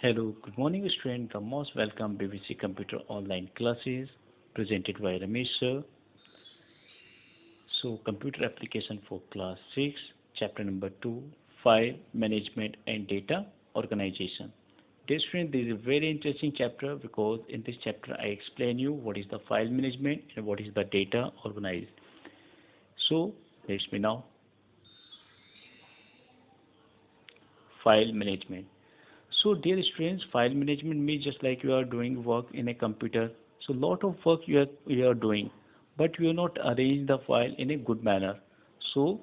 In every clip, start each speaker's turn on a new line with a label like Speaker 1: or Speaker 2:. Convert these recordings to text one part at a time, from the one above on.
Speaker 1: Hello, good morning student. The most welcome BBC Computer online classes presented by Ramesh sir. So computer application for class 6, chapter number 2, file management and data organization. Dear student, this is a very interesting chapter because in this chapter I explain you what is the file management and what is the data organized. So let's me now file management. So dear students, file management means just like you are doing work in a computer. So lot of work you are doing, but you are not arrange the file in a good manner. So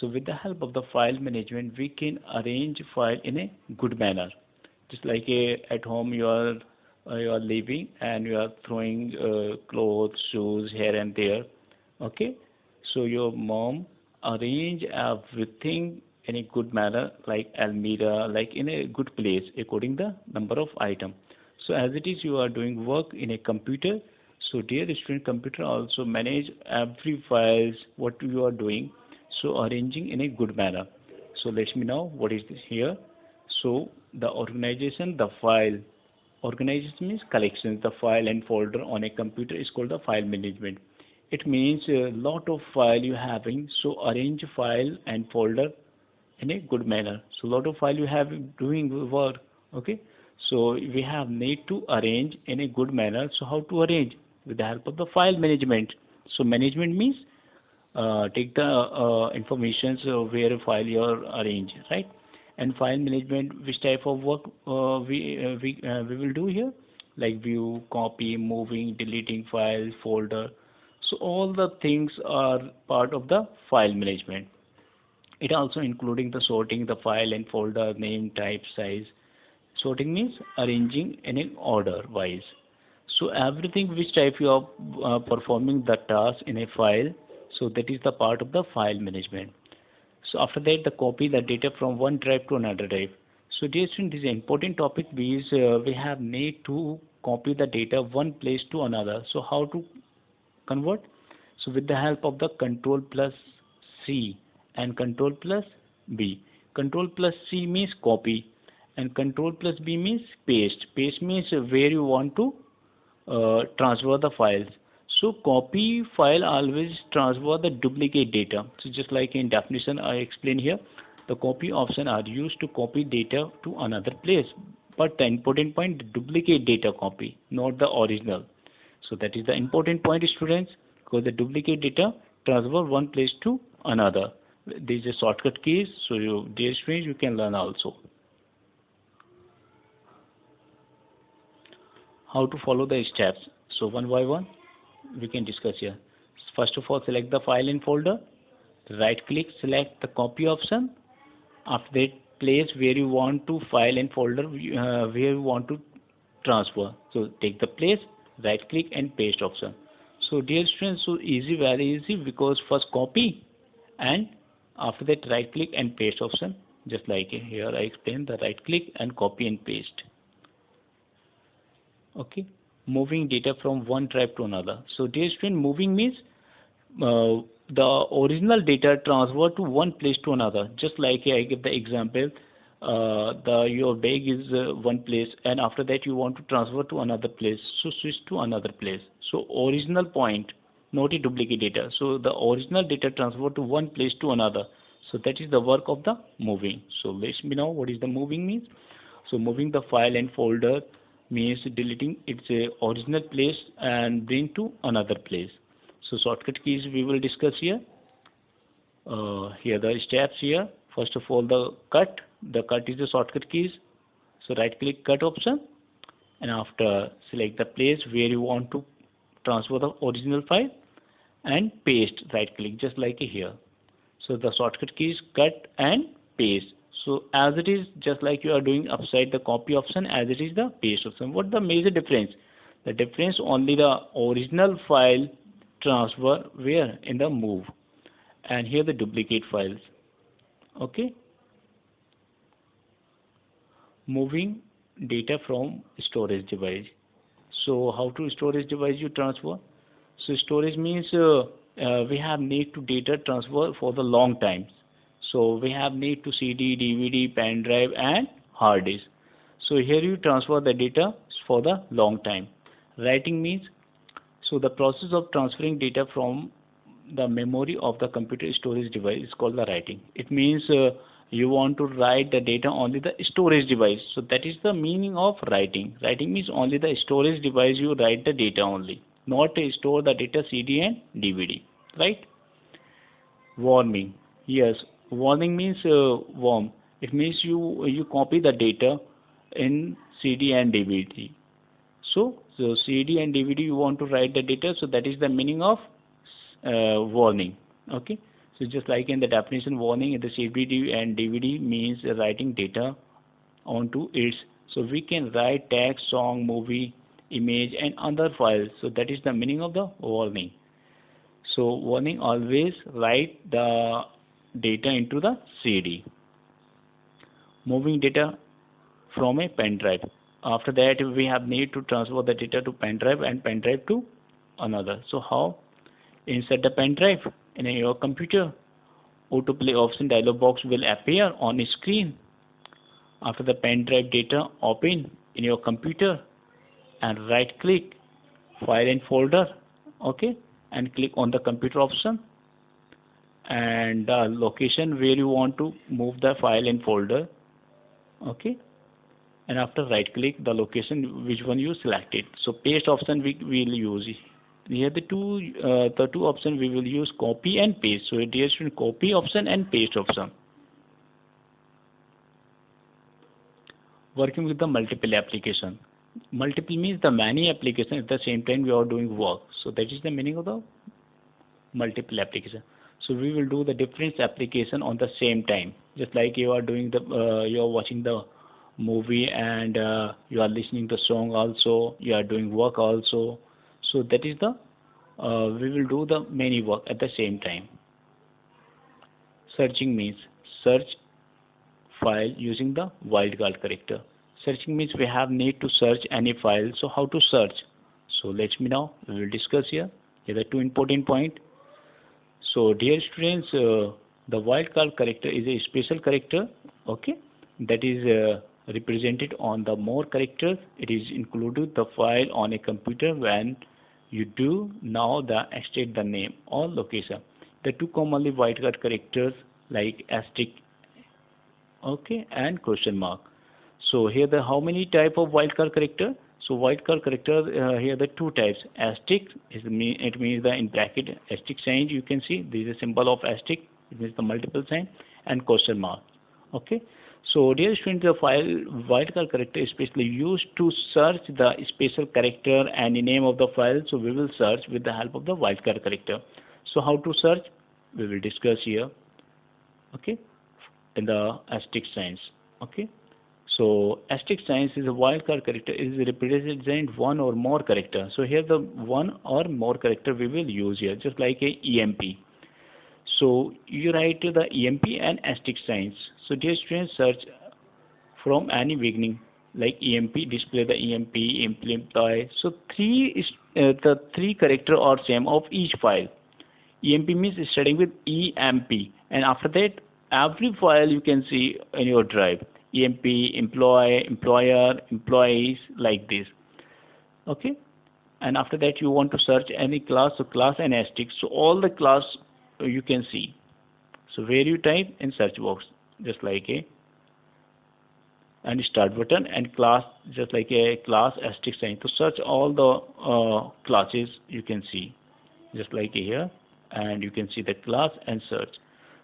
Speaker 1: with the help of the file management, we can arrange file in a good manner. Just like at home you are living and you are throwing clothes, shoes here and there. Okay, so your mom arrange everything in a good manner, like almirah, like in a good place according the number of item. So as it is you are doing work in a computer, so dear student, computer also manage every files what you are doing, so arranging in a good manner. So let me know what is this here. So the organization, the file organization means collections, the file and folder on a computer is called the file management. It means a lot of file you having, so arrange file and folder in a good manner. So lot of file you have doing work. Okay, so we have need to arrange in a good manner. So how to arrange? With the help of the file management. So management means take the information where a file you are arrange, right? And file management, which type of work we will do here, like view, copy, moving, deleting file, folder. So all the things are part of the file management. It also including the sorting the file and folder name, type, size. Sorting means arranging in an order wise. So everything which type you are performing the task in a file, so that is the part of the file management. So after that, the copy the data from one drive to another drive. So dear student, this is an important topic because we have need to copy the data one place to another. So how to convert? So with the help of the control plus C and control plus B. Control plus C means copy and control plus B means paste. Paste means where you want to transfer the files. So copy file always transfer the duplicate data. So just like in definition I explain here, the copy option are used to copy data to another place. But the important point, the duplicate data copy, not the original. So that is the important point, students, because the duplicate data transfer one place to another. There is a shortcut keys, so you, dear students, you can learn also how to follow the steps. So one by one we can discuss here. First of all, select the file and folder. Right click, select the copy option. After that, place where you want to file and folder where you want to transfer. So take the place, right click and paste option. So dear students, so easy, very easy, because first copy and after that right click and paste option. Just like here I explain the right click and copy and paste. Okay, moving data from one drive to another. So dear student, moving means the original data transfer to one place to another. Just like I give the example, the your bag is one place and after that you want to transfer to another place, so switch to another place. So original point, not a duplicate data. So the original data transfer to one place to another. So that is the work of the moving. So let me know what is the moving means. So moving the file and folder means deleting its original place and bring to another place. So shortcut keys we will discuss here. Here the steps here. First of all, the cut. The cut is the shortcut keys. So right click cut option and after select the place where you want to transfer the original file and paste, right click just like here. So the shortcut keys cut and paste. So as it is, just like you are doing upside the copy option, as it is the paste option. What the major difference? The difference only the original file transfer where in the move and here the duplicate files. Okay, moving data from storage device. So how to storage device you transfer? So storage means we have need to data transfer for the long times. So we have need to CD, DVD, pen drive and hard disk. So here you transfer the data for the long time. Writing means, so the process of transferring data from the memory of the computer storage device is called the writing. It means you want to write the data only the storage device. So that is the meaning of writing. Writing means only the storage device you write the data only, not store the data CD and DVD, right? Warming. Yes, warming means warm. It means you copy the data in CD and DVD. So CD and DVD you want to write the data, so that is the meaning of warning. Okay. So just like in the definition, warning in the CD and DVD means writing data onto its. So we can write text, song, movie, image, and other files. So that is the meaning of the warning. So warning always write the data into the CD. Moving data from a pen drive. After that we have need to transfer the data to pen drive and pen drive to another. So how? Insert the pen drive in your computer. Autoplay option dialog box will appear on a screen. After the pen drive data, open in your computer and right click file and folder, okay, and click on the computer option and the location where you want to move the file and folder, okay, and after right click the location which one you selected. So paste option we will use. Here the two options we will use, copy and paste. So dear student, copy option and paste option. Working with the multiple application. Multiple means the many applications at the same time we are doing work. So that is the meaning of the multiple application. So we will do the different application on the same time. Just like you are doing the you are watching the movie and you are listening to song also, you are doing work also. So that is the we will do the many work at the same time. Searching means search file using the wildcard character. Searching means we have need to search any file. So how to search? So let me now we will discuss here. Here are two important points. So dear students, the wildcard character is a special character, okay, that is represented on the more characters. It is included the file on a computer when you do now the state the name or location. The two commonly wildcard characters like asterisk, okay, and question mark. So here the how many type of wildcard character? So wildcard character here the two types. Asterisk is it means the in bracket asterisk sign, you can see this is a symbol of asterisk, it means the multiple sign, and question mark. Okay. So dear student, the file wildcard character is specially used to search the special character and the name of the file. So we will search with the help of the wildcard character. So how to search? We will discuss here. Okay, in the asterisk signs. Okay. So asterisk signs is a wildcard character is represent one or more character. So here the one or more character we will use here, just like a EMP. So you write the EMP and asterisk signs. So dear students, search from any beginning like EMP, display the EMP, imply. So the three character are same of each file. EMP means starting with EMP, and after that every file you can see in your drive. EMP, employee, employer, employees, like this. Okay, and after that you want to search any class, so class and asterisk. So all the class you can see. So where you type in search box, just like a and start button and class, just like a class asterisk sign. To search all the classes you can see, just like here, and you can see the class and search.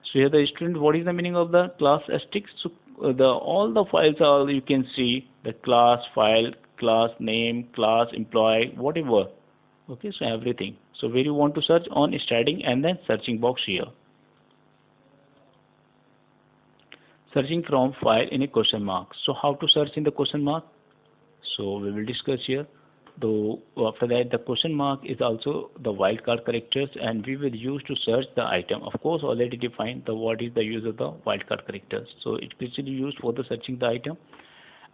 Speaker 1: So here the student, what is the meaning of the class asterisk? So the all the files are you can see the class file, class name, class employee, whatever. Okay, so everything. So where you want to search on starting and then searching box here. Searching from file in a question mark. So how to search in the question mark? So we will discuss here. Though after that the question mark is also the wildcard characters and we will use to search the item. Of course already defined the what is the use of the wildcard characters. So it's basically used for the searching the item,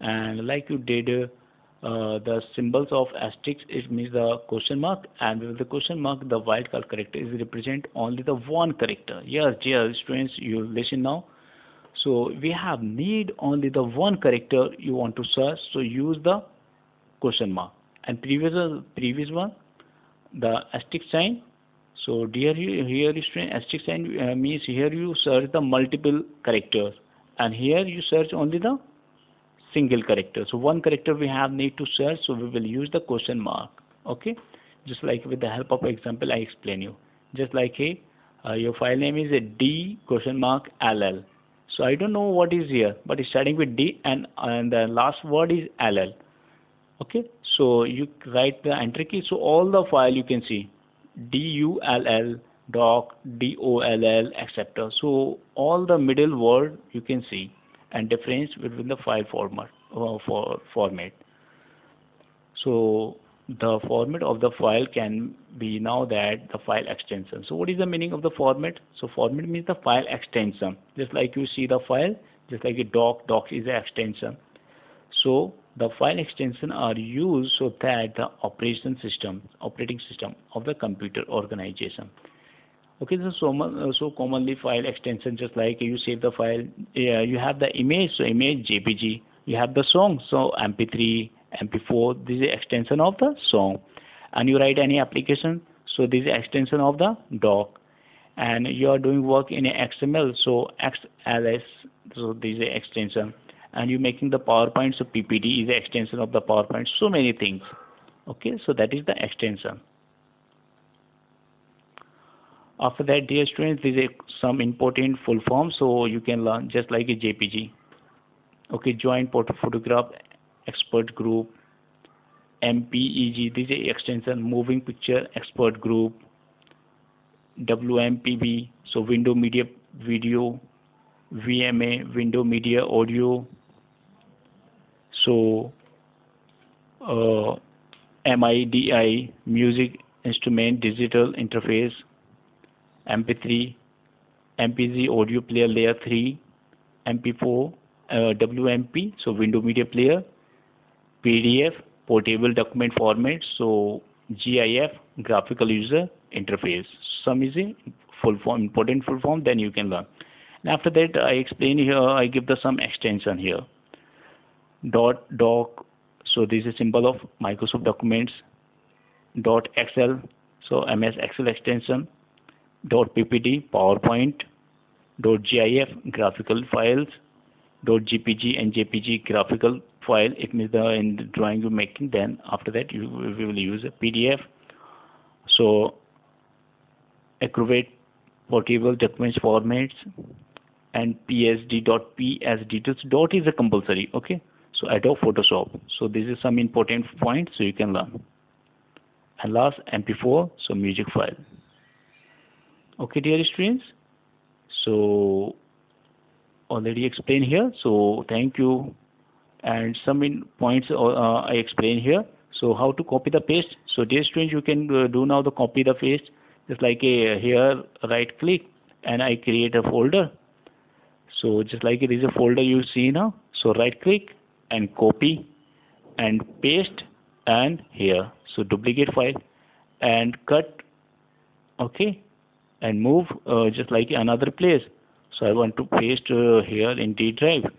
Speaker 1: and like you did the symbols of asterisk, it means the question mark, and with the question mark the wildcard character is represent only the one character. Yes, dear students, you listen now. So we have need only the one character you want to search, so use the question mark. And previous one, the asterisk sign. So here is asterisk sign means here you search the multiple characters, and here you search only the single character. So one character we have need to search, so we will use the question mark. Okay, just like with the help of example I explain you. Just like your file name is a D question mark LL. So I don't know what is here, but it's starting with D and the last word is LL. Okay, so you write the enter key, so all the file you can see DULL, doc, DOLL, etc. So all the middle word you can see and difference between the file format. So the format of the file can be now that the file extension. So what is the meaning of the format? So format means the file extension. Just like you see the file, just like a doc is an extension. So the file extension are used so that the operating system of the computer organization. Okay, so commonly file extension, just like you save the file, you have the image, so image JPG, you have the song, so MP3, MP4, this is extension of the song, and you write any application, so this is extension of the doc, and you are doing work in XML, so XLS, so this is extension, and you making the PowerPoint, so PPT is the extension of the PowerPoint, so many things. Okay, so that is the extension. After that, dear students, there is some important full form, so you can learn just like a JPG. Okay, joint photograph expert group, MPEG, this is extension, moving picture expert group, WMPV, so window media video, VMA, window media audio, so MIDI, music instrument digital interface, MP3, MPG audio player layer 3, MP4, WMP, so window media player, PDF portable document format, so GIF graphical user interface. Some is a full form, important full form, then you can learn. And after that, I explain here, I give the some extension here. Doc, so this is symbol of Microsoft Documents. .xl, so MS Excel extension. .ppd PowerPoint. .gif graphical files. .gpg and jpg graphical file. It means in the drawing you're making. Then after that we will use a PDF. So Acrobat portable documents formats and PSD.PSD. So dot is a compulsory. Okay. So Adobe Photoshop. So this is some important points so you can learn. And last MP4, so music file. Okay, dear students. So already explained here. So thank you. And some points I explain here. So how to copy the paste. So dear students, you can do now the copy the paste. Just like here, right click and I create a folder. So just like it is a folder you see now. So right click and copy and paste, and here so duplicate file and cut. Okay, and move just like another place. So I want to paste here in D drive,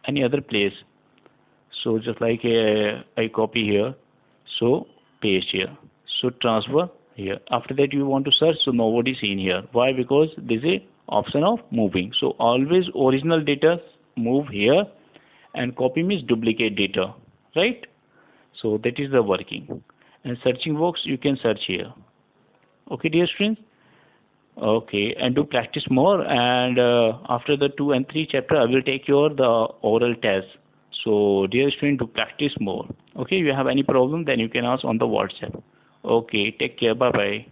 Speaker 1: any other place. So just like I copy here, so paste here, so transfer here. After that you want to search, so nobody seen here. Why? Because this is option of moving. So always original data move here, and copy means duplicate data, right? So that is the working. And searching box you can search here. Okay, dear students. Okay, and do practice more. And after the 2 and 3 chapter, I will take the oral test. So dear student, do practice more. Okay, if you have any problem, then you can ask on the WhatsApp. Okay, take care. Bye bye.